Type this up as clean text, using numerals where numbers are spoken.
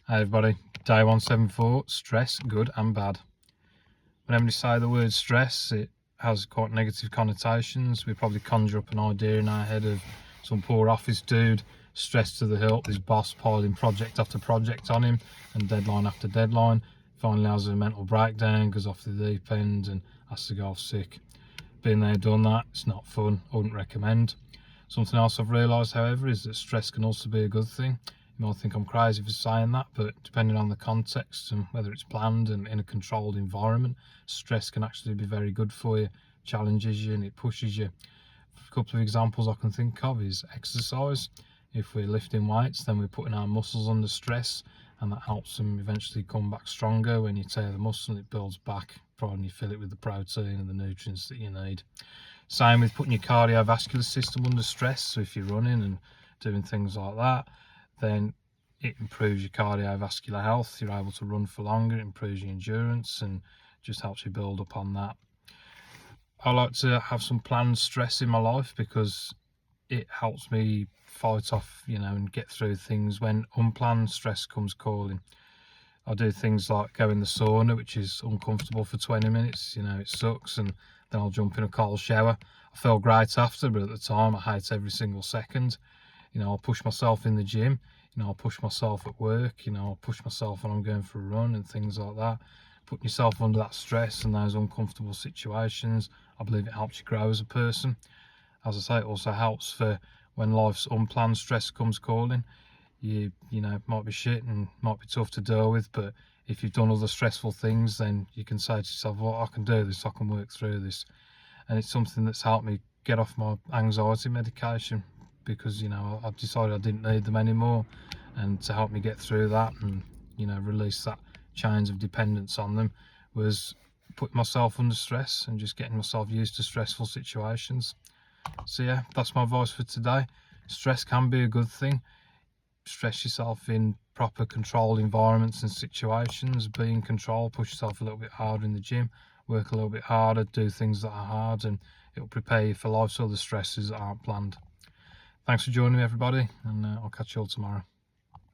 Hi everybody, day 174, stress, good and bad. Whenever you say the word stress, it has quite negative connotations. We probably conjure up an idea in our head of some poor office dude, stressed to the hilt, his boss piling project after project on him and deadline after deadline. Finally has a mental breakdown, goes off the deep end and has to go off sick. Been there, done that, it's not fun, I wouldn't recommend. Something else I've realised, however, is that stress can also be a good thing. You might think I'm crazy for saying that, but depending on the context and whether it's planned and in a controlled environment, stress can actually be very good for you, challenges you and it pushes you. A couple of examples I can think of is exercise. If we're lifting weights, then we're putting our muscles under stress, and that helps them eventually come back stronger. When you tear the muscle, it builds back, providing you fill it with the protein and the nutrients that you need. Same with putting your cardiovascular system under stress. So if you're running and doing things like that, then it improves your cardiovascular health. You're able to run for longer, it improves your endurance and just helps you build up on that. I like to have some planned stress in my life because it helps me fight off, and get through things when unplanned stress comes calling. I do things like go in the sauna, which is uncomfortable for 20 minutes, it sucks, and then I'll jump in a cold shower. I feel great after, but at the time I hate every single second. I'll push myself in the gym, I'll push myself at work, I'll push myself when I'm going for a run and things like that. Putting yourself under that stress and those uncomfortable situations, I believe it helps you grow as a person. As I say, it also helps for when life's unplanned stress comes calling. You might be shit and might be tough to deal with, but if you've done other stressful things, then you can say to yourself, well, I can do this, I can work through this. And it's something that's helped me get off my anxiety medication, because I decided I didn't need them anymore, and to help me get through that and release that chains of dependence on them was putting myself under stress and just getting myself used to stressful situations. So yeah, that's my advice for today. Stress can be a good thing. Stress yourself in proper controlled environments and situations, be in control, push yourself a little bit harder in the gym, work a little bit harder, do things that are hard, and it'll prepare you for life's other stresses that aren't planned. Thanks for joining me everybody, and I'll catch you all tomorrow.